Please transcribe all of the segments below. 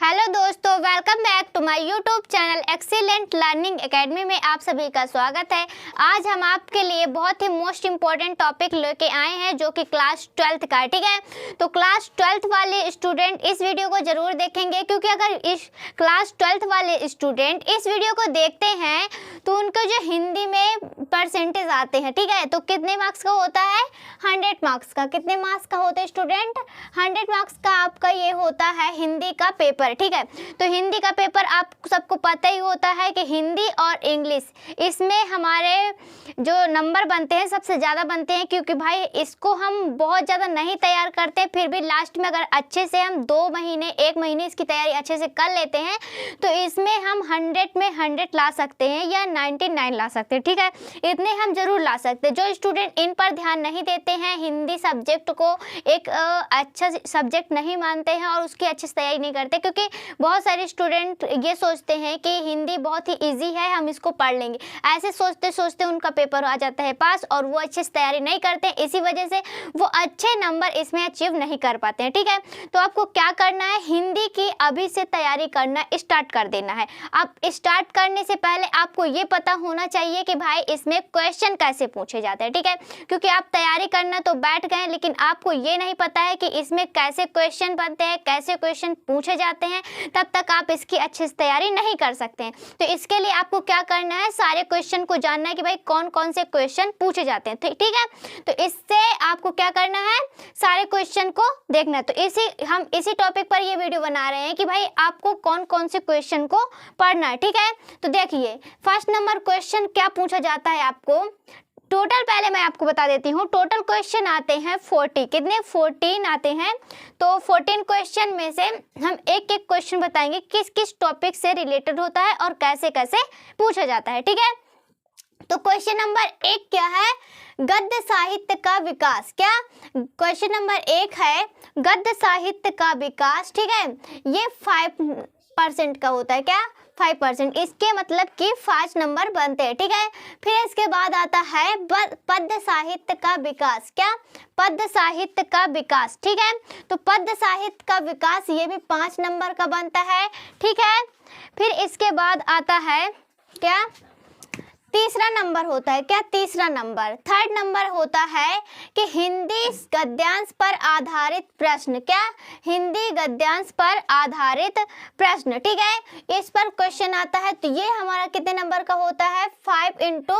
Hello दोस्तों, welcome back to my YouTube channel excellent learning academy में आप सभी का स्वागत है। आज हम आपके लिए बहुत ही मोस्ट इम्पॉर्टेंट टॉपिक लेके आए हैं जो कि क्लास 12th का, ठीक है। तो क्लास 12th वाले स्टूडेंट इस वीडियो को ज़रूर देखेंगे, क्योंकि अगर इस क्लास 12th वाले स्टूडेंट इस वीडियो को देखते हैं तो उनको जो हिंदी में परसेंटेज आते हैं, ठीक है, तो कितने मार्क्स का होता है? 100 मार्क्स का। कितने मार्क्स का होता है स्टूडेंट? 100 मार्क्स का आपका ये होता है हिंदी का पेपर, ठीक है। तो हिंदी का पेपर आप सबको पता ही होता है कि हिंदी और इंग्लिश, इसमें हमारे जो नंबर बनते हैं सबसे ज़्यादा बनते हैं, क्योंकि भाई इसको हम बहुत ज़्यादा नहीं तैयार करते, फिर भी लास्ट में अगर अच्छे से हम 2 महीने 1 महीने इसकी तैयारी अच्छे से कर लेते हैं तो इसमें हम 100 में 100 ला सकते हैं या 99 ला सकते हैं, ठीक है। इतने हम ज़रूर ला सकते हैं। जो स्टूडेंट इन पर ध्यान नहीं देते हैं, हिंदी सब्जेक्ट को एक अच्छा सब्जेक्ट नहीं मानते हैं और उसकी अच्छे से तैयारी नहीं करते, क्योंकि बहुत सारे स्टूडेंट ये सोचते हैं कि हिंदी बहुत ही इजी है, हम इसको पढ़ लेंगे। ऐसे सोचते सोचते उनका पेपर आ जाता है पास और वो अच्छे से तैयारी नहीं करते, इसी वजह से वो अच्छे नंबर इसमें अचीव नहीं कर पाते हैं, ठीक है। तो आपको क्या करना है, हिंदी की अभी से तैयारी करना स्टार्ट कर देना है। अब स्टार्ट करने से पहले आपको ये पता होना चाहिए कि भाई इसमें क्वेश्चन कैसे पूछे जाते हैं, ठीक है। क्योंकि आप तैयारी करना तो बैठ गए, लेकिन आपको ये नहीं पता है कि इसमें कैसे क्वेश्चन बनते हैं, कैसे क्वेश्चन पूछे जाते हैं, तब तक आप इसकी अच्छे से तैयारी नहीं कर सकते हैं। तो इसके लिए आपको क्या करना है, सारे क्वेश्चन को जानना है कि भाई कौन कौन से क्वेश्चन पूछे जाते हैं, ठीक है। तो इससे आपको क्या करना है, सारे क्वेश्चन को देखना है। तो हम इसी टॉपिक पर ये वीडियो बना रहे हैं कि भाई आपको कौन कौन से क्वेश्चन को पढ़ना है, ठीक है। तो देखिए, फर्स्ट नंबर क्वेश्चन क्या पूछा जाता है आपको। टोटल पहले मैं आपको बता देती हूँ, टोटल क्वेश्चन आते हैं 40। कितने? 14 आते हैं। तो 14 क्वेश्चन में से हम एक एक क्वेश्चन बताएंगे किस किस टॉपिक से रिलेटेड होता है और कैसे कैसे पूछा जाता है, ठीक है। तो क्वेश्चन नंबर 1 क्या है, गद्य साहित्य का विकास। क्या क्वेश्चन नंबर 1 है, गद्य साहित्य का विकास, ठीक है। ये 5% का होता है। क्या? 5%। इसके मतलब कि 5 नंबर बनते हैं, ठीक है। फिर इसके बाद आता है पद्य साहित्य का विकास। क्या? पद्य साहित्य का विकास, ठीक है। तो पद्य साहित्य का विकास ये भी 5 नंबर का बनता है, ठीक है। फिर इसके बाद आता है क्या, तीसरा नंबर होता है। क्या? तीसरा नंबर, 3rd नंबर होता है कि हिंदी गद्यांश पर आधारित प्रश्न। क्या? हिंदी गद्यांश पर आधारित प्रश्न, ठीक है। इस पर क्वेश्चन आता है, तो ये हमारा कितने नंबर का होता है, 5 ×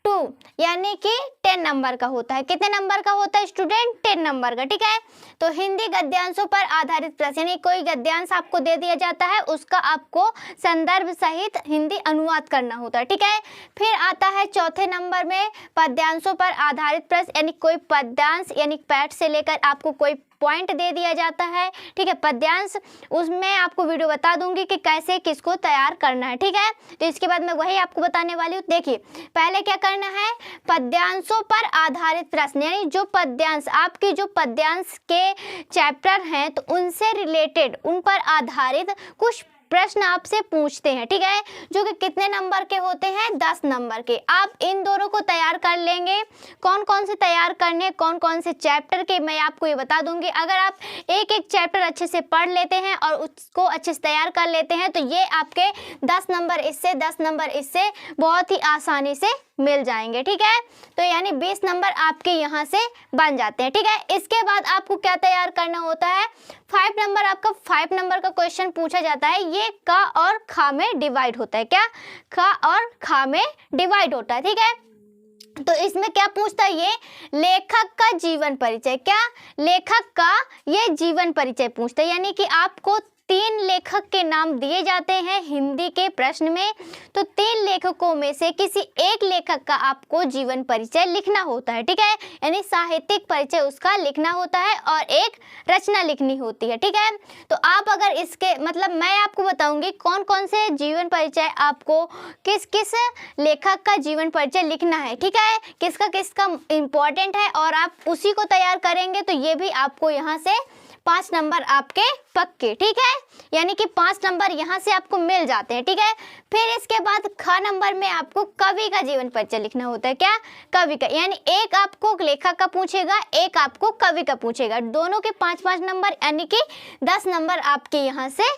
2 यानी कि 10 नंबर का होता है। कितने नंबर का होता है स्टूडेंट? 10 नंबर का, ठीक है। तो हिंदी गद्यांशों पर आधारित प्रश्न, यानी कोई गद्यांश आपको दे दिया जाता है, उसका आपको संदर्भ सहित हिंदी अनुवाद करना होता है, ठीक है। फिर आता है चौथे नंबर में पद्यांशों पर आधारित प्रश्न, यानी कोई पद्यांश यानी पैट से लेकर आपको कोई पॉइंट दे दिया जाता है, ठीक है, पद्यांश। उसमें आपको वीडियो बता दूंगी कि कैसे किसको तैयार करना है, ठीक है। तो इसके बाद मैं वही आपको बताने वाली हूँ। देखिए, पहले क्या करना है, पद्यांशों पर आधारित प्रश्न, यानी जो पद्यांश आपकी जो पद्यांश के चैप्टर हैं तो उनसे रिलेटेड, उन पर आधारित कुछ प्रश्न आपसे पूछते हैं, ठीक है, जो कि कितने नंबर के होते हैं, 10 नंबर के। आप इन दोनों को तैयार कर लेंगे। कौन कौन से तैयार करने, कौन कौन से चैप्टर के, मैं आपको ये बता दूंगी। अगर आप एक एक चैप्टर अच्छे से पढ़ लेते हैं और उसको अच्छे से तैयार कर लेते हैं तो ये आपके 10 नंबर इससे, 10 नंबर इससे बहुत ही आसानी से मिल जाएंगे, ठीक है। तो यानी 20 नंबर आपके यहाँ से बन जाते हैं, ठीक है। इसके बाद आपको क्या तैयार करना होता है, 5 नंबर, आपका 5 नंबर का क्वेश्चन पूछा जाता है। ये का और खा में डिवाइड होता है। क्या? का और खा में डिवाइड होता है, ठीक है। तो इसमें क्या पूछता है, ये लेखक का जीवन परिचय। क्या? लेखक का ये जीवन परिचय पूछता है, यानी कि आपको 3 लेखक के नाम दिए जाते हैं हिंदी के प्रश्न में। तो 3 लेखकों में से किसी एक लेखक का आपको जीवन परिचय लिखना होता है, ठीक है, यानी साहित्यिक परिचय उसका लिखना होता है और एक रचना लिखनी होती है, ठीक है। तो आप अगर इसके मतलब मैं आपको बताऊंगी कौन कौन से जीवन परिचय आपको किस किस लेखक का जीवन परिचय लिखना है, ठीक है, किसका किसका इम्पोर्टेंट है, और आप उसी को तैयार करेंगे तो ये भी आपको यहाँ से 5 नंबर आपके पक्के, ठीक है, यानी कि 5 नंबर यहाँ से आपको मिल जाते हैं, ठीक है। फिर इसके बाद ख नंबर में आपको कवि का जीवन परिचय लिखना होता है। क्या? कवि का, यानी एक आपको लेखक का पूछेगा, एक आपको कवि का पूछेगा, दोनों के 5-5 नंबर, यानी कि 10 नंबर आपके यहाँ से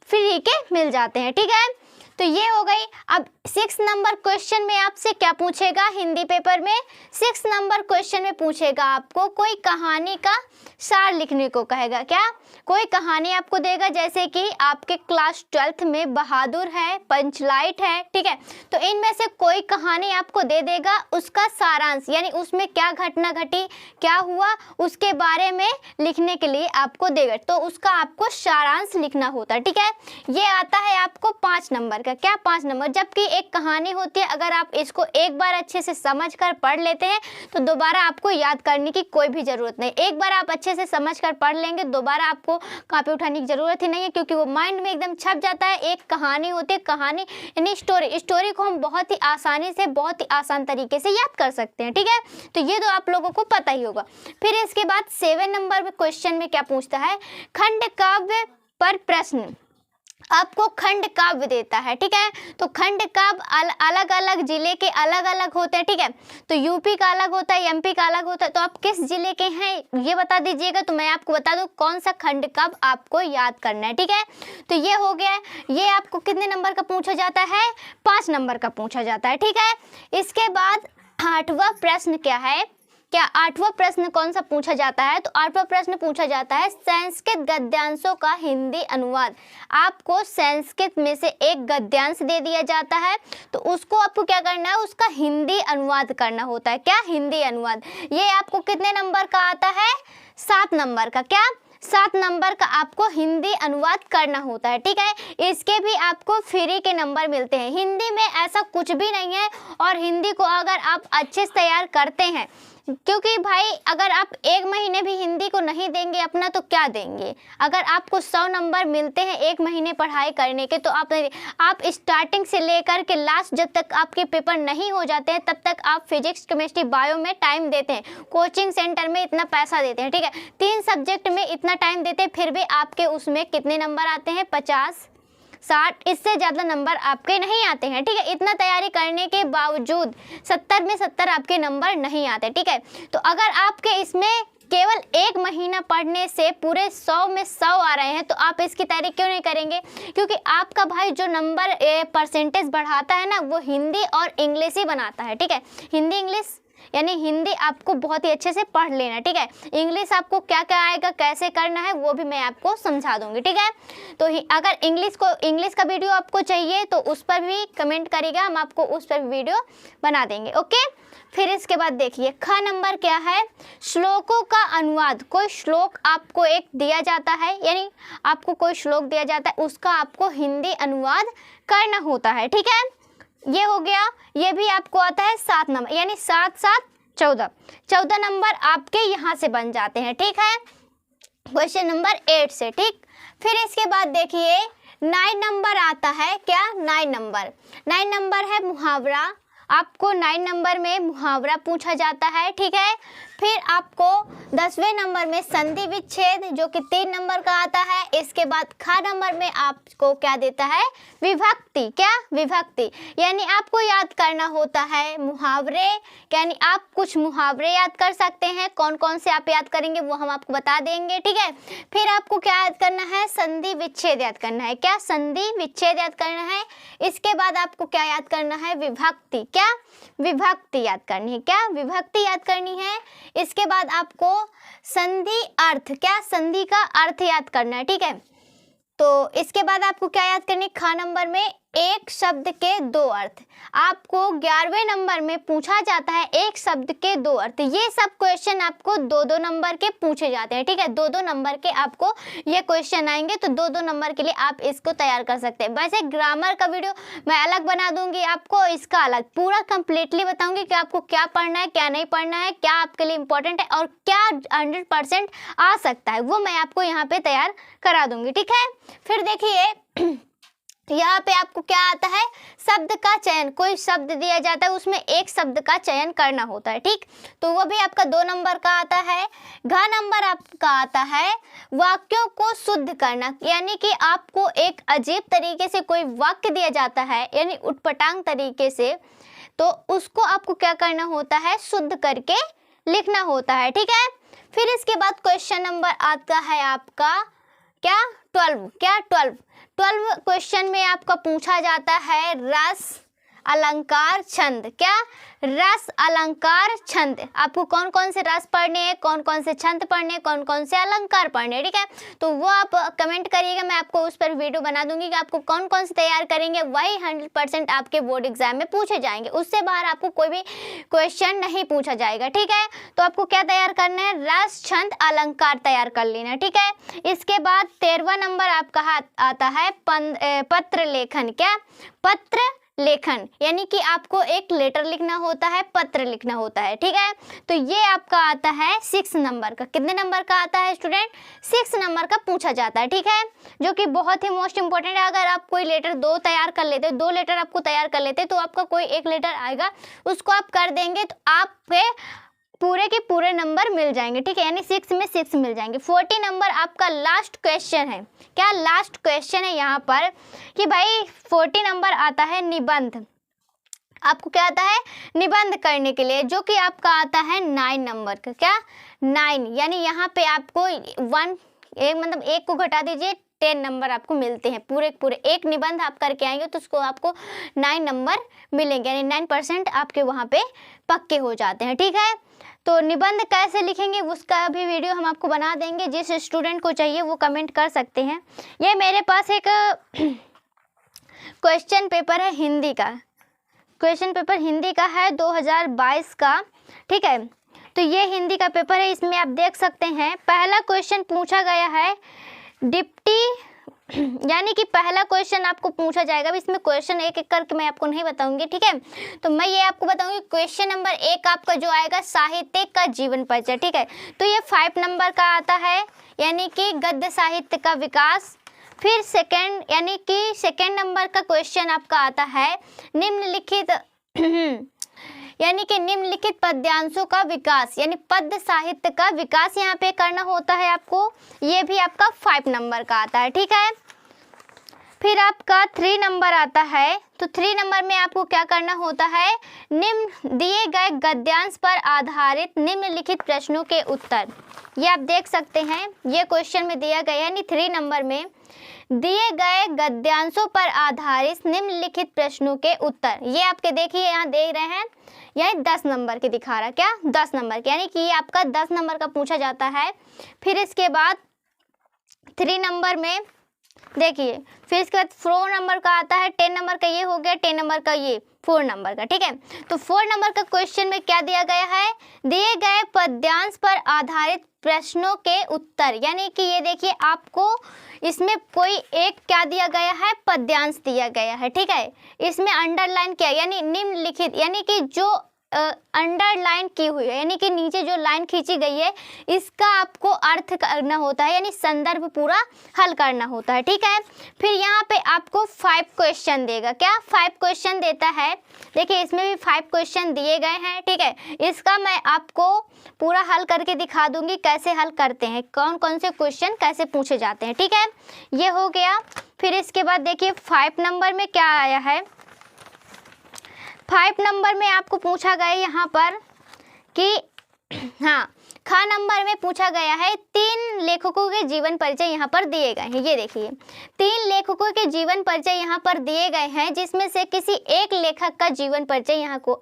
फ्री के मिल जाते हैं, ठीक है। तो ये हो गई। अब 6 नंबर क्वेश्चन में आपसे क्या पूछेगा हिंदी पेपर में, 6 नंबर क्वेश्चन में पूछेगा आपको कोई कहानी का सार लिखने को कहेगा। क्या, कोई कहानी आपको देगा, जैसे कि आपके क्लास 12th में बहादुर है, पंचलाइट है, ठीक है। तो इनमें से कोई कहानी आपको दे देगा, उसका सारांश यानी उसमें क्या घटना घटी, क्या हुआ, उसके बारे में लिखने के लिए आपको देगा। तो उसका आपको सारांश लिखना होता है, ठीक है। ये आता है आपको 5 नंबर का। क्या, 5 नंबर। जबकि एक कहानी होती है, अगर आप इसको एक बार अच्छे से समझ कर पढ़ लेते हैं तो दोबारा आपको याद करने की कोई भी ज़रूरत नहीं। एक बार आप अच्छे से समझ कर पढ़ लेंगे, दोबारा आपको कॉपी उठाने की ज़रूरत ही नहीं है, क्योंकि वो माइंड में एकदम छप जाता है। एक कहानी होती है, कहानी यानी स्टोरी को हम बहुत ही आसानी से, बहुत ही आसान तरीके से याद कर सकते हैं, ठीक है। तो ये तो आप लोगों को पता ही होगा। फिर इसके बाद 7 नंबर में क्वेश्चन में क्या पूछता है, खंड काव्य पर प्रश्न। आपको खंड काव्य देता है, ठीक है। तो खंड काव्य अलग अलग जिले के अलग अलग होते हैं, ठीक है। तो यूपी का अलग होता है, एमपी का अलग होता है। तो आप किस जिले के हैं ये बता दीजिएगा, तो मैं आपको बता दूं कौन सा खंड काव्य आपको याद करना है, ठीक है। तो ये हो गया। ये आपको कितने नंबर का पूछा जाता है, 5 नंबर का पूछा जाता है, ठीक है। इसके बाद 8वां प्रश्न क्या है, क्या 8वां प्रश्न कौन सा पूछा जाता है, तो 8वां प्रश्न पूछा जाता है संस्कृत गद्यांशों का हिंदी अनुवाद। आपको संस्कृत में से एक गद्यांश दे दिया जाता है, तो उसको आपको क्या करना है, उसका हिंदी अनुवाद करना होता है। क्या, हिंदी अनुवाद। ये आपको कितने नंबर का आता है, 7 नंबर का। क्या, 7 नंबर का आपको हिंदी अनुवाद करना होता है, ठीक है। इसके भी आपको फ्री के नंबर मिलते हैं। हिंदी में ऐसा कुछ भी नहीं है, और हिंदी को अगर आप अच्छे से तैयार करते हैं, क्योंकि भाई अगर आप 1 महीने भी हिंदी को नहीं देंगे अपना तो क्या देंगे। अगर आपको 100 नंबर मिलते हैं 1 महीने पढ़ाई करने के, तो आप स्टार्टिंग से लेकर के लास्ट जब तक आपके पेपर नहीं हो जाते हैं तब तक आप फिजिक्स, केमिस्ट्री, बायो में टाइम देते हैं, कोचिंग सेंटर में इतना पैसा देते हैं, ठीक है। 3 सब्जेक्ट में इतना टाइम देते हैं, फिर भी आपके उसमें कितने नंबर आते हैं, 50, 60, इससे ज़्यादा नंबर आपके नहीं आते हैं, ठीक है। इतना तैयारी करने के बावजूद 70 में 70 आपके नंबर नहीं आते, ठीक है। तो अगर आपके इसमें केवल 1 महीना पढ़ने से पूरे 100 में 100 आ रहे हैं, तो आप इसकी तैयारी क्यों नहीं करेंगे। क्योंकि आपका भाई जो नंबर परसेंटेज बढ़ाता है ना, वो हिंदी और इंग्लिश ही बनाता है, ठीक है। हिंदी इंग्लिश यानी हिंदी आपको बहुत ही अच्छे से पढ़ लेना, ठीक है। इंग्लिश आपको क्या क्या आएगा, कैसे करना है, वो भी मैं आपको समझा दूंगी, ठीक है। तो अगर इंग्लिश का वीडियो आपको चाहिए तो उस पर भी कमेंट करिएगा, हम आपको उस पर वीडियो बना देंगे, ओके। फिर इसके बाद देखिए ख नंबर क्या है, श्लोकों का अनुवाद। कोई श्लोक आपको एक दिया जाता है, यानी आपको कोई श्लोक दिया जाता है, उसका आपको हिंदी अनुवाद करना होता है, ठीक है। ये हो गया। ये भी आपको आता है 7 नंबर, यानी 7 7 14 नंबर आपके यहाँ से बन जाते हैं, ठीक है, क्वेश्चन नंबर 8 से, ठीक। फिर इसके बाद देखिए 9 नंबर आता है। क्या, 9 नंबर है मुहावरा। आपको 9 नंबर में मुहावरा पूछा जाता है, ठीक है। फिर आपको 10वें नंबर में संधि विच्छेद, जो कि 3 नंबर का आता है। इसके बाद ख नंबर में आपको क्या देता है, विभक्ति। क्या, विभक्ति, यानी आपको याद करना होता है मुहावरे, यानी आप कुछ मुहावरे याद कर सकते हैं। कौन कौन से आप याद करेंगे वो हम आपको बता देंगे, ठीक है। फिर आपको क्या याद करना है, संधि विच्छेद याद करना है। क्या, संधि विच्छेद याद करना है। इसके बाद आपको क्या याद करना है, विभक्ति। क्या, विभक्ति याद करनी है। क्या, विभक्ति याद करनी है। इसके बाद आपको संधि अर्थ। क्या, संधि का अर्थ याद करना है, ठीक है। तो इसके बाद आपको क्या याद करनी है, ख नंबर में एक शब्द के 2 अर्थ। आपको 11वें नंबर में पूछा जाता है एक शब्द के 2 अर्थ। ये सब क्वेश्चन आपको 2-2 नंबर के पूछे जाते हैं, ठीक है। 2-2 नंबर के आपको ये क्वेश्चन आएंगे, तो 2-2 नंबर के लिए आप इसको तैयार कर सकते हैं। वैसे ग्रामर का वीडियो मैं अलग बना दूंगी आपको, इसका अलग पूरा कंप्लीटली बताऊंगी कि आपको क्या पढ़ना है, क्या नहीं पढ़ना है, क्या आपके लिए इंपॉर्टेंट है और क्या 100% आ सकता है, वो मैं आपको यहाँ पे तैयार करा दूंगी, ठीक है। फिर देखिए यहाँ पे आपको क्या आता है, शब्द का चयन। कोई शब्द दिया जाता है, उसमें एक शब्द का चयन करना होता है, ठीक। तो वो भी आपका 2 नंबर का आता है। घ नंबर आपका आता है वाक्यों को शुद्ध करना, यानी कि आपको एक अजीब तरीके से कोई वाक्य दिया जाता है, यानी उटपटांग तरीके से, तो उसको आपको क्या करना होता है, शुद्ध करके लिखना होता है, ठीक है। फिर इसके बाद क्वेश्चन नंबर आता है आपका क्या 12, क्या 12 क्वेश्चन में आपका पूछा जाता है रस, अलंकार, छंद। क्या? रस, अलंकार, छंद। आपको कौन कौन से रस पढ़ने हैं, कौन कौन से छंद पढ़ने हैं, कौन कौन से अलंकार पढ़ने हैं, ठीक है। तो वो आप कमेंट करिएगा, मैं आपको उस पर वीडियो बना दूंगी कि आपको कौन कौन से तैयार करेंगे। वही 100% आपके बोर्ड एग्जाम में पूछे जाएंगे, उससे बाहर आपको कोई भी क्वेश्चन नहीं पूछा जाएगा, ठीक है। तो आपको क्या तैयार करना है? रस, छंद, अलंकार तैयार कर लेना, ठीक है। इसके बाद 13वां नंबर आपका आता है पत्र लेखन। क्या? पत्र लेखन, यानी कि आपको एक लेटर लिखना होता है, पत्र लिखना होता है, ठीक है। तो ये आपका आता है 6 नंबर का। कितने नंबर का आता है स्टूडेंट? 6 नंबर का पूछा जाता है, ठीक है, जो कि बहुत ही मोस्ट इंपॉर्टेंट है। अगर आप कोई लेटर 2 तैयार कर लेते, 2 लेटर आपको तैयार कर लेते, तो आपका कोई एक लेटर आएगा, उसको आप कर देंगे तो आपके पूरे के पूरे नंबर मिल जाएंगे, ठीक है, यानी 6 में 6 मिल जाएंगे। 40 नंबर आपका लास्ट क्वेश्चन है। क्या लास्ट क्वेश्चन है यहाँ पर कि भाई 40 नंबर आता है निबंध। आपको क्या आता है? निबंध करने के लिए, जो कि आपका आता है 9 नंबर का। क्या? 9, यानी यहाँ पे आपको 1 को घटा दीजिए, 10 नंबर आपको मिलते हैं। पूरे एक निबंध आप करके आएंगे तो उसको आपको 9 नंबर मिलेंगे, यानी 9% आपके वहाँ पे पक्के हो जाते हैं, ठीक है। तो निबंध कैसे लिखेंगे उसका भी वीडियो हम आपको बना देंगे, जिस स्टूडेंट को चाहिए वो कमेंट कर सकते हैं। ये मेरे पास एक क्वेश्चन पेपर है हिंदी का, क्वेश्चन पेपर हिंदी का है 2022 का, ठीक है। तो ये हिंदी का पेपर है, इसमें आप देख सकते हैं पहला क्वेश्चन पूछा गया है डिप्टी, यानी कि पहला क्वेश्चन आपको पूछा जाएगा। अब इसमें क्वेश्चन एक एक करके मैं आपको नहीं बताऊंगी, ठीक है। तो मैं ये आपको बताऊंगी क्वेश्चन नंबर 1 आपका जो आएगा साहित्य का जीवन परिचय, ठीक है। तो ये 5 नंबर का आता है, यानी कि गद्य साहित्य का विकास। फिर सेकंड, यानी कि सेकंड नंबर का क्वेश्चन आपका आता है निम्नलिखित यानी कि निम्नलिखित पद्यांशों का विकास, यानी पद्य साहित्य का विकास यहाँ पे करना होता है आपको। ये भी आपका 5 नंबर का आता है, ठीक है। फिर आपका 3 नंबर आता है, तो 3 नंबर में आपको क्या करना होता है? निम्न दिए गए गद्यांश पर आधारित निम्नलिखित प्रश्नों के उत्तर। ये आप देख सकते हैं, ये क्वेश्चन में दिया गया, यानी 3 नंबर में दिए गए गद्यांशों पर आधारित निम्नलिखित प्रश्नों के उत्तर। ये आपके देखिए यहाँ देख रहे हैं, यानी 10 नंबर के दिखा रहा। क्या? 10 नंबर के, यानी कि ये आपका 10 नंबर का पूछा जाता है। फिर इसके बाद 3 नंबर में देखिए, फिर इसके बाद 4 नंबर का आता है, 10 नंबर का ये हो गया, 10 नंबर का ये 4 नंबर का, ठीक है। तो 4 नंबर का क्वेश्चन में क्या दिया गया है? दिए गए पद्यांश पर आधारित प्रश्नों के उत्तर, यानी कि ये देखिए आपको इसमें कोई एक क्या दिया गया है? पद्यांश दिया गया है, ठीक है। इसमें अंडरलाइन क्या, यानी निम्नलिखित, यानी कि जो अंडरलाइन की हुई है, यानी कि नीचे जो लाइन खींची गई है, इसका आपको अर्थ करना होता है, यानी संदर्भ पूरा हल करना होता है, ठीक है। फिर यहाँ पे आपको 5 क्वेश्चन देगा। क्या? 5 क्वेश्चन देता है। देखिए इसमें भी 5 क्वेश्चन दिए गए हैं, ठीक है। इसका मैं आपको पूरा हल करके दिखा दूंगी, कैसे हल करते हैं, कौन कौन से क्वेश्चन कैसे पूछे जाते हैं, ठीक है। ये हो गया। फिर इसके बाद देखिए 5 नंबर में क्या आया है? 5 नंबर में आपको पूछा गया यहाँ पर कि हाँ, खा नंबर में पूछा गया है 3 लेखकों के जीवन परिचय यहाँ पर दिए गए हैं। ये देखिए 3 लेखकों के जीवन परिचय यहाँ पर दिए गए हैं, जिसमें से किसी एक लेखक का जीवन परिचय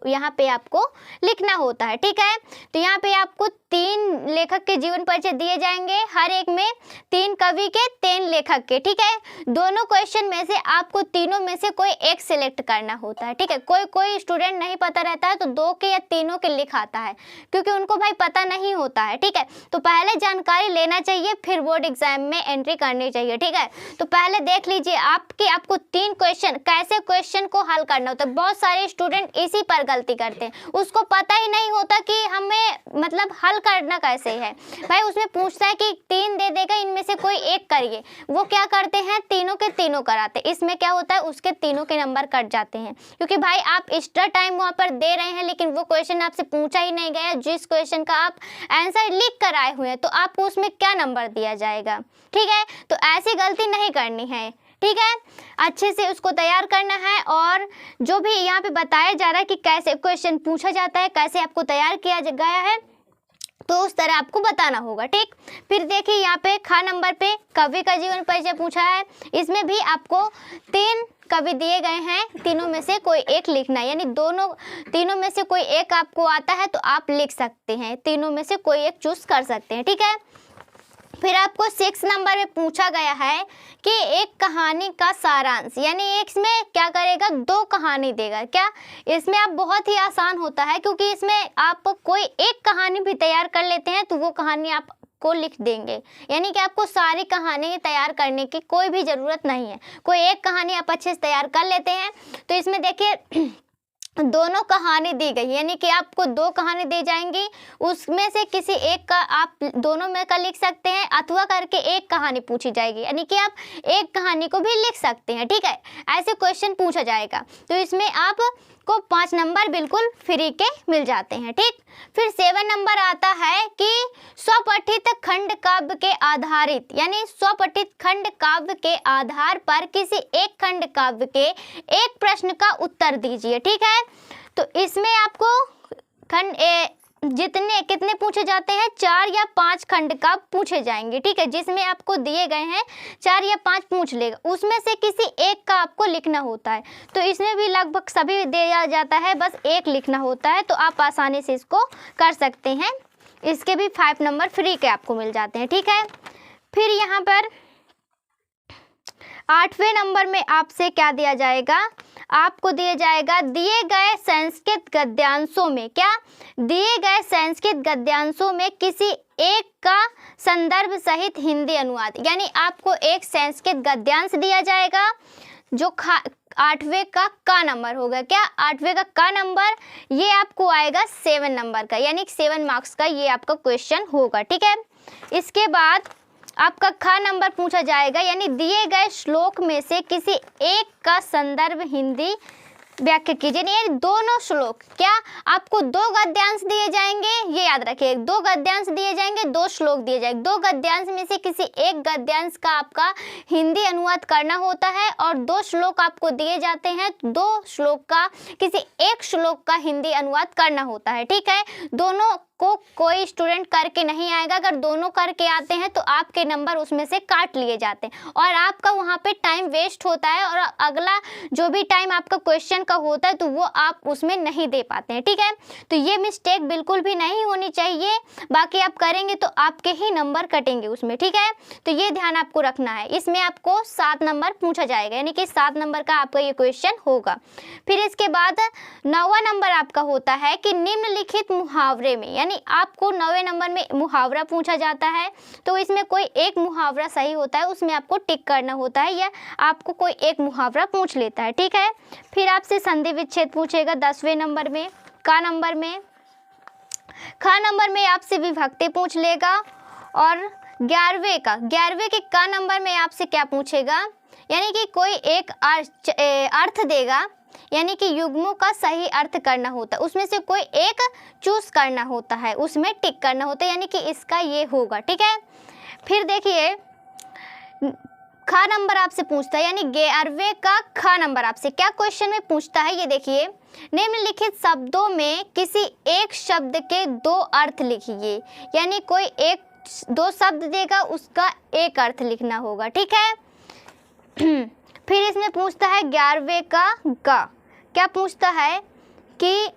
यहाँ पे आपको लिखना होता है, ठीक है। तो यहाँ पे आपको 3 लेखक के जीवन परिचय दिए जाएंगे, हर एक में 3 कवि के 3 लेखक के, ठीक है। दोनों क्वेश्चन में से आपको तीनों में से कोई एक सिलेक्ट करना होता है, ठीक है। कोई स्टूडेंट नहीं पता रहता है तो 2 के या तीनों के लिख आता है, क्योंकि उनको भाई पता नहीं होता है, ठीक है। तो पहले जानकारी लेना चाहिए, फिर बोर्ड एग्जाम में एंट्री करनी चाहिए, ठीक है। तो पहले देख लीजिए आपको 3 क्वेश्चन, कैसे क्वेश्चन को हल करना होता है। बहुत सारे स्टूडेंट इसी पर गलती करते हैं, उसको पता ही नहीं होता कि हमें मतलब हल करना कैसे है। भाई उसमें पूछता है कि 3 दे देगा, इनमें से कोई एक करिए, वो क्या करते हैं? तीनों के तीनों कराते। इसमें क्या होता है? उसके तीनों के नंबर कट जाते हैं, क्योंकि भाई आप एक्स्ट्रा टाइम वहाँ पर दे रहे हैं, लेकिन वो क्वेश्चन आपसे पूछा ही नहीं गया। जिस क्वेश्चन का आप आंसर लिख कर आए हुए हैं, तो आपको उसमें क्या नंबर दिया जाएगा, ठीक है। तो ऐसी गलती नहीं करनी है, ठीक है। अच्छे से उसको तैयार करना है, और जो भी यहाँ पे बताया जा रहा है कि कैसे क्वेश्चन पूछा जाता है, कैसे आपको तैयार किया गया है, तो उस तरह आपको बताना होगा, ठीक। फिर देखिए यहाँ पे ख नंबर पे कवि का जीवन परिचय पूछा है। इसमें भी आपको 3 कवि दिए गए हैं, तीनों में से कोई एक लिखना है, यानी तीनों में से कोई एक आपको आता है तो आप लिख सकते हैं, तीनों में से कोई एक चूज कर सकते हैं, ठीक है। फिर आपको 6 नंबर में पूछा गया है कि एक कहानी का सारांश, यानी इसमें क्या करेगा, 2 कहानी देगा। क्या इसमें आप बहुत ही आसान होता है, क्योंकि इसमें आप कोई एक कहानी भी तैयार कर लेते हैं तो वो कहानी आप को लिख देंगे, यानी कि आपको सारी कहानी तैयार करने की कोई भी ज़रूरत नहीं है। कोई एक कहानी आप अच्छे से तैयार कर लेते हैं। तो इसमें देखिए दोनों कहानी दी गई, यानी कि आपको 2 कहानी दी जाएंगी, उसमें से किसी एक का आप दोनों में का लिख सकते हैं, अथवा करके एक कहानी पूछी जाएगी, यानी कि आप एक कहानी को भी लिख सकते हैं, ठीक है। ऐसे क्वेश्चन पूछा जाएगा, तो इसमें आपको 5 नंबर बिल्कुल फ्री के मिल जाते हैं, ठीक। फिर 7 नंबर आता है कि स्वपठित खंड काव्य के आधारित, यानी स्वपठित खंड काव्य के आधार पर किसी एक खंड काव्य के एक प्रश्न का उत्तर दीजिए, ठीक है। तो इसमें आपको कितने पूछे जाते हैं, 4 या 5 खंड का पूछे जाएंगे, ठीक है। जिसमें आपको दिए गए हैं 4 या 5 पूछ लेगा, उसमें से किसी एक का आपको लिखना होता है। तो इसमें भी लगभग सभी दिया जाता है, बस एक लिखना होता है, तो आप आसानी से इसको कर सकते हैं। इसके भी 5 नंबर फ्री के आपको मिल जाते हैं, ठीक है। फिर यहाँ पर 8वें नंबर में आपसे क्या दिया जाएगा, आपको दिया जाएगा दिए गए संस्कृत गद्यांशों में, क्या दिए गए संस्कृत गद्यांशों में किसी एक का संदर्भ सहित हिंदी अनुवाद, यानी आपको एक संस्कृत गद्यांश दिया जाएगा जो 8वें का नंबर होगा। क्या 8वें का नंबर ये आपको आएगा 7 नंबर का, यानी 7 मार्क्स का ये आपका क्वेश्चन होगा, ठीक है। इसके बाद आपका ख नंबर पूछा जाएगा, यानी दिए गए श्लोक में से किसी एक का संदर्भ हिंदी व्याख्या कीजिए। ये दोनों श्लोक, क्या आपको 2 गद्यांश दिए जाएंगे, ये याद रखिए, 2 गद्यांश दिए जाएंगे, 2 श्लोक दिए जाएंगे। 2 गद्यांश में से किसी एक गद्यांश का आपका हिंदी अनुवाद करना होता है, और 2 श्लोक आपको दिए जाते हैं, 2 श्लोक का किसी एक श्लोक का हिंदी अनुवाद करना होता है, ठीक है। दोनों को कोई स्टूडेंट करके नहीं आएगा, अगर दोनों करके आते हैं तो आपके नंबर उसमें से काट लिए जाते हैं और आपका वहाँ पे टाइम वेस्ट होता है, और अगला जो भी टाइम आपका क्वेश्चन का होता है तो वो आप उसमें नहीं दे पाते हैं, ठीक है। तो ये मिस्टेक बिल्कुल भी नहीं होनी चाहिए, बाकी आप करेंगे तो आपके ही नंबर कटेंगे उसमें, ठीक है। तो ये ध्यान आपको रखना है। इसमें आपको 7 नंबर पूछा जाएगा, यानी कि 7 नंबर का आपका ये क्वेश्चन होगा। फिर इसके बाद 9वां नंबर आपका होता है कि निम्नलिखित मुहावरे में, यानी आपको 9वें नंबर में मुहावरा पूछा जाता है, तो इसमें कोई एक मुहावरा सही होता है, उसमें आपको टिक करना होता है, या आपको कोई एक मुहावरा पूछ लेता है, ठीक है। फिर आपसे संधि विच्छेद पूछेगा 10वें नंबर में। क नंबर में आपसे विभक्ति पूछ लेगा, और 11वें के क नंबर में आपसे क्या पूछेगा, यानी कि कोई एक अर्थ देगा, यानी कि युग्मों का सही अर्थ करना होता है, उसमें से कोई एक चूज करना होता है, उसमें टिक करना होता है, यानी कि इसका ये होगा, ठीक है। फिर देखिए ख नंबर आपसे पूछता है, यानी 11वें का ख नंबर आपसे क्या क्वेश्चन में पूछता है, ये देखिए, निम्नलिखित शब्दों में किसी एक शब्द के 2 अर्थ लिखिए, यानी कोई 2 शब्द देगा, उसका एक अर्थ लिखना होगा, ठीक है। फिर इसमें पूछता है 11वें का ग, क्या पूछता है कि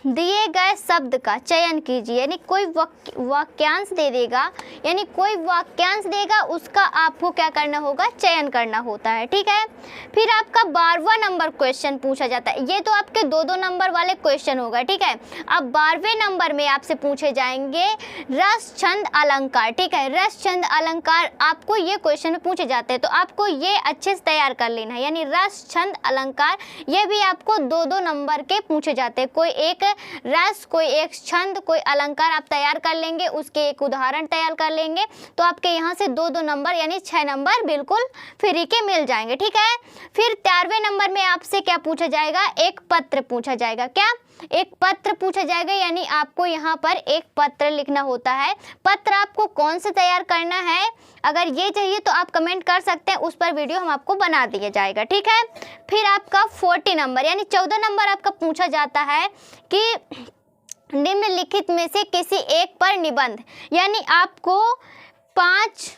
दिए गए शब्द का चयन कीजिए, यानी कोई वाक्यांश दे देगा, यानी कोई वाक्यांश देगा, उसका आपको क्या करना होगा, चयन करना होता है, ठीक है। फिर आपका 12वां नंबर क्वेश्चन पूछा जाता है, ये तो आपके 2-2 नंबर वाले क्वेश्चन होगा, ठीक है। अब 12वें नंबर में आपसे पूछे जाएंगे रस छंद अलंकार, ठीक है। रस छंद अलंकार आपको ये क्वेश्चन में पूछे जाते हैं, तो आपको ये अच्छे से तैयार कर लेना है, यानी रस छंद अलंकार ये भी आपको 2-2 नंबर के पूछे जाते हैं। कोई एक रस, कोई एक छंद, कोई अलंकार आप तैयार कर लेंगे, उसके एक उदाहरण तैयार कर लेंगे, तो आपके यहाँ से 2-2 नंबर यानी 6 नंबर बिल्कुल फ्री के मिल जाएंगे, ठीक है। फिर 13वें नंबर में आपसे क्या पूछा जाएगा, एक पत्र पूछा जाएगा, क्या एक पत्र पूछा जाएगा, यानी आपको यहाँ पर एक पत्र लिखना होता है। पत्र आपको कौन सा तैयार करना है, अगर ये चाहिए तो आप कमेंट कर सकते हैं, उस पर वीडियो हम आपको बना दिया जाएगा, ठीक है। फिर आपका 40 नंबर यानी 14 नंबर आपका पूछा जाता है कि निम्नलिखित में से किसी एक पर निबंध, यानी आपको पांच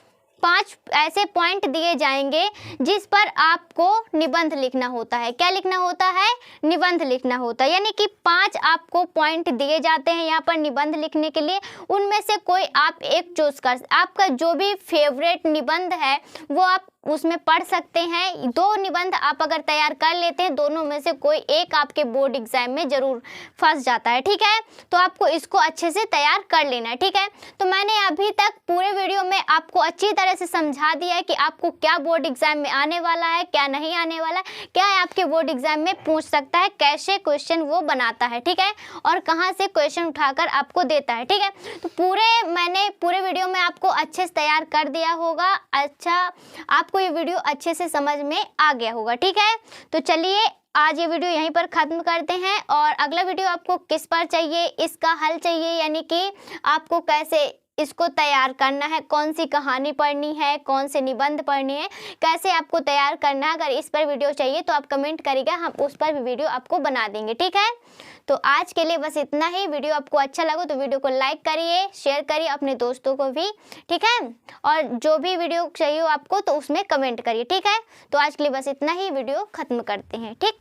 ऐसे पॉइंट दिए जाएंगे जिस पर आपको निबंध लिखना होता है। क्या लिखना होता है? निबंध लिखना होता है। यानी कि 5 आपको पॉइंट दिए जाते हैं यहाँ पर निबंध लिखने के लिए। उनमें से कोई आप एक चूज कर, आपका जो भी फेवरेट निबंध है वो आप उसमें पढ़ सकते हैं। 2 निबंध आप अगर तैयार कर लेते हैं, दोनों में से कोई एक आपके बोर्ड एग्जाम में जरूर फंस जाता है। ठीक है, तो आपको इसको अच्छे से तैयार कर लेना है। ठीक है, तो मैंने अभी तक पूरे वीडियो में आपको अच्छी तरह से समझा दिया है कि आपको क्या बोर्ड एग्जाम में आने वाला है, क्या नहीं आने वाला है, क्या आपके बोर्ड एग्जाम में पूछ सकता है, कैसे क्वेश्चन वो बनाता है। ठीक है, और कहाँ से क्वेश्चन उठाकर आपको देता है। ठीक है, तो मैंने पूरे वीडियो में आपको अच्छे से तैयार कर दिया होगा। अच्छा, आपको ये वीडियो अच्छे से समझ में आ गया होगा। ठीक है, तो चलिए आज ये वीडियो यहीं पर ख़त्म करते हैं। और अगला वीडियो आपको किस पर चाहिए, इसका हल चाहिए, यानी कि आपको कैसे इसको तैयार करना है, कौन सी कहानी पढ़नी है, कौन से निबंध पढ़ने हैं, कैसे आपको तैयार करना है, अगर इस पर वीडियो चाहिए तो आप कमेंट करिएगा, हम उस पर भी वीडियो आपको बना देंगे। ठीक है, तो आज के लिए बस इतना ही। वीडियो आपको अच्छा लगा तो वीडियो को लाइक करिए, शेयर करिए अपने दोस्तों को भी। ठीक है, और जो भी वीडियो चाहिए आपको तो उसमें कमेंट करिए। ठीक है, तो आज के लिए बस इतना ही, वीडियो ख़त्म करते हैं। ठीक।